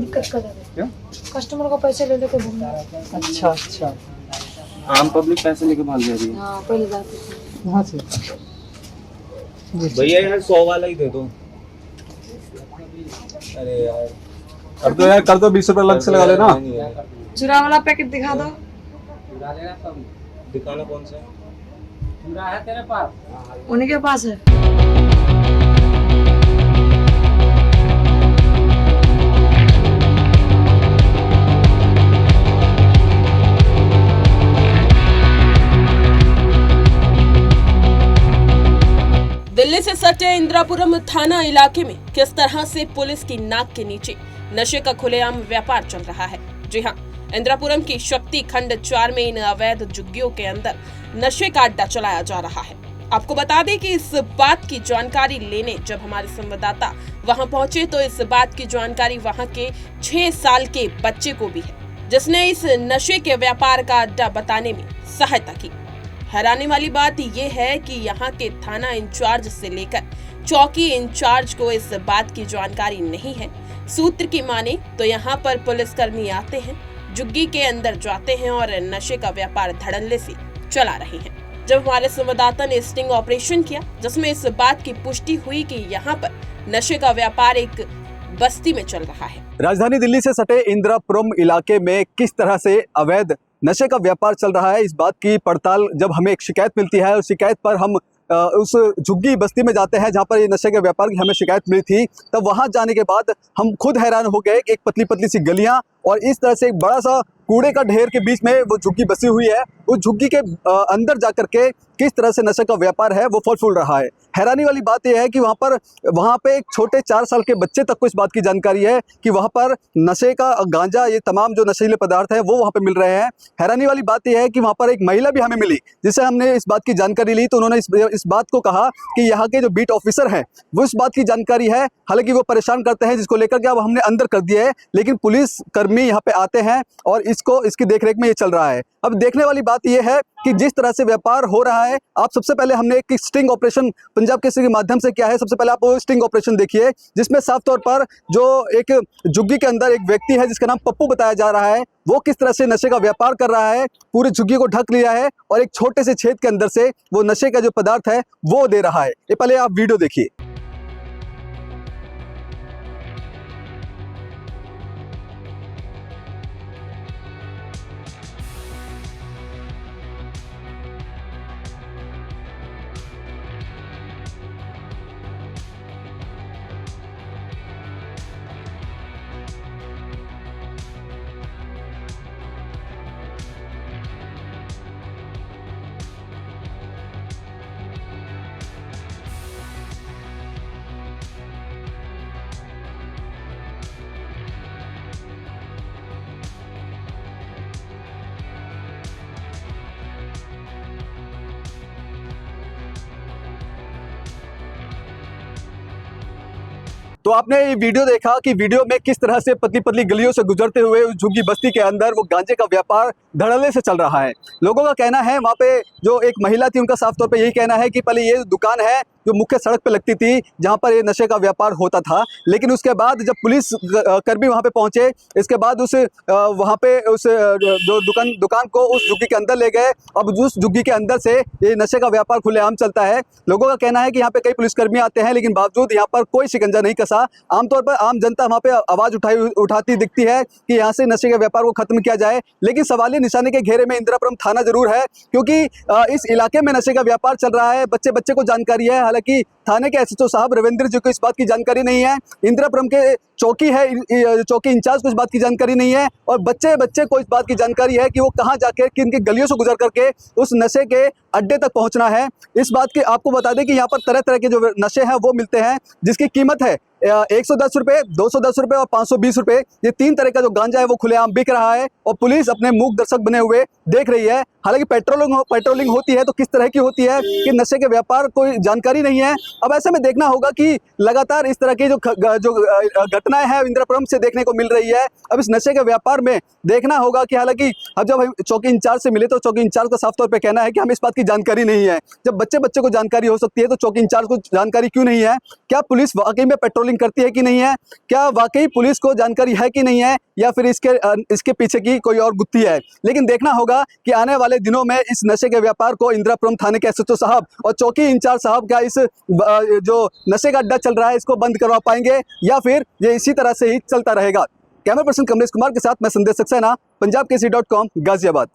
दिक्कत कर रहे क्यों? कस्टमर को पैसे ले लेके घूमना। अच्छा अच्छा, आम पब्लिक पैसे लेके भाग जा रही है। हाँ पहले जाते थे। वहाँ से भैया यार 100 वाला ही दे दो। अरे यार कर दो यार, कर दो, 20 रुपए अलग से लगा लेना। चूरा वाला पैकेट दिखा दो। दिखाना कौन सा है तेरे पास? उन्हीं के पास है। दिल्ली से सटे इंदिरापुरम थाना इलाके में किस तरह से पुलिस की नाक के नीचे नशे का खुलेआम व्यापार चल रहा है। जी हां, इंदिरापुरम की शक्ति खंड 4 में इन अवैध झुग्गियों के अंदर नशे का अड्डा चलाया जा रहा है। आपको बता दें कि इस बात की जानकारी लेने जब हमारे संवाददाता वहां पहुंचे तो इस बात की जानकारी वहां के 6 साल के बच्चे को भी है, जिसने इस नशे के व्यापार का अड्डा बताने में सहायता की। हैरानी वाली बात यह है कि यहाँ के थाना इंचार्ज से लेकर चौकी इंचार्ज को इस बात की जानकारी नहीं है। सूत्र की माने तो यहाँ पर पुलिसकर्मी आते हैं, झुग्गी के अंदर जाते हैं और नशे का व्यापार धड़ल्ले से चला रहे हैं। जब हमारे संवाददाता ने स्टिंग ऑपरेशन किया जिसमें इस बात की पुष्टि हुई कि यहाँ पर नशे का व्यापार एक बस्ती में चल रहा है। राजधानी दिल्ली से सटे इंदिरापुरम इलाके में किस तरह से अवैध नशे का व्यापार चल रहा है, इस बात की पड़ताल जब हमें एक शिकायत मिलती है, उस शिकायत पर हम उस झुग्गी बस्ती में जाते हैं जहां पर ये नशे के व्यापार की हमें शिकायत मिली थी। तब वहां जाने के बाद हम खुद हैरान हो गए कि एक पतली पतली सी गलियां और इस तरह से एक बड़ा सा कूड़े का ढेर के बीच में वो झुग्गी बसी हुई है। उस झुग्गी के अंदर जाकर के किस तरह से नशे का व्यापार है वो फल फूल रहा है। हैरानी वाली बात यह है कि वहाँ पे एक छोटे 4 साल के बच्चे तक को इस बात की जानकारी है कि वहाँ पर नशे का गांजा, ये तमाम जो नशीले पदार्थ है वो वहाँ पे मिल रहे हैं। हैरानी वाली बात यह है कि वहाँ पर एक महिला भी हमें मिली जिससे हमने इस बात की जानकारी ली, तो उन्होंने इस बात को कहा कि यहाँ के जो बीट ऑफिसर हैं वो इस बात की जानकारी है, हालांकि वो परेशान करते हैं, जिसको लेकर के अब हमने अंदर कर दिया है, लेकिन पुलिस कर्मी यहाँ पे आते हैं और इसकी देखरेख में ये चल रहा है। अब देखने वाली बात यह है कि जिस तरह से व्यापार हो रहा है, आप सबसे पहले हमने एक स्टिंग ऑपरेशन पंजाब केसरी के माध्यम से किया है। सबसे पहले आप वो स्टिंग ऑपरेशन देखिए जिसमें साफ तौर पर जो एक झुग्गी के अंदर एक व्यक्ति है जिसका नाम पप्पू बताया जा रहा है, वो किस तरह से नशे का व्यापार कर रहा है, पूरी झुग्गी को ढक लिया है और एक छोटे से छेद के अंदर से वो नशे का जो पदार्थ है वो दे रहा है। ये पहले आप वीडियो देखिए। तो आपने ये वीडियो देखा कि वीडियो में किस तरह से पतली पतली गलियों से गुजरते हुए उस झुग्गी बस्ती के अंदर वो गांजे का व्यापार धड़ल्ले से चल रहा है। लोगों का कहना है, वहाँ पे जो एक महिला थी उनका साफ तौर पे यही कहना है कि पहले ये दुकान है जो मुख्य सड़क पे लगती थी जहाँ पर ये नशे का व्यापार होता था, लेकिन उसके बाद जब पुलिस कर्मी वहाँ पे पहुंचे, इसके बाद वहाँ पे उस जो दुकान को उस झुग्गी के अंदर ले गए। अब उस झुग्गी के अंदर से ये नशे का व्यापार खुलेआम चलता है। लोगों का कहना है कि यहाँ पे कई पुलिसकर्मी आते हैं लेकिन बावजूद यहाँ पर कोई शिकंजा नहीं कसा। आमतौर पर आम जनता वहाँ पे आवाज उठाती दिखती है कि यहाँ से नशे के व्यापार को खत्म किया जाए, लेकिन सवालिया निशाने के घेरे में इंदिरापुरम थाना जरूर है, क्योंकि इस इलाके में नशे का व्यापार चल रहा है। बच्चे बच्चे को जानकारी है, हालांकि थाने के एसएचओ साहब रविंद्र जी को इस बात की जानकारी नहीं है। इंदिरापुरम के चौकी इंचार्ज को इस बात की जानकारी नहीं है और बच्चे बच्चे को इस बात की जानकारी है कि वो कहाँ जाके किन की गलियों से गुजर करके उस नशे के अड्डे तक पहुंचना है। इस बात की आपको बता दें कि यहाँ पर तरह तरह के जो नशे हैं वो मिलते हैं जिसकी कीमत है 110 रुपये, 210 रुपये और 520 रुपये। ये 3 तरह का जो गांजा है वो खुलेआम बिक रहा है और पुलिस अपने मूक दर्शक बने हुए देख रही है। हालांकि पेट्रोलिंग होती है तो किस तरह की होती है कि नशे के व्यापार कोई जानकारी नहीं है। अब ऐसे में देखना होगा कि लगातार इस तरह की जो घटनाएं हैं इंदिरापुरम से देखने को मिल रही है। अब इस नशे के व्यापार में देखना होगा कि हालांकि अब जब हम चौकी इंचार्ज से मिले तो चौकी इंचार्ज का साफ तौर पर कहना है कि हमें इस बात की जानकारी नहीं है। जब बच्चे बच्चे को जानकारी हो सकती है तो चौकी इंचार्ज को जानकारी क्यों नहीं है? क्या पुलिस वाकई में पेट्रोलिंग पेट्रोलिंग करती है कि नहीं है, क्या वाकई पुलिस को जानकारी है कि नहीं है, या फिर इसके पीछे की कोई और गुत्थी है। लेकिन देखना होगा कि आने वाले दिनों में इस नशे के व्यापार को इंदिरापुरम थाने के एसएचओ साहब और चौकी इंचार्ज साहब क्या इस जो नशे का अड्डा चल रहा है इसको बंद करवा पाएंगे, या फिर ये इसी तरह से ही चलता रहेगा। कैमरा पर्सन कमलेश कुमार के साथ मैं संदेश सक्सेना, पंजाब केसरी.com, गाजियाबाद।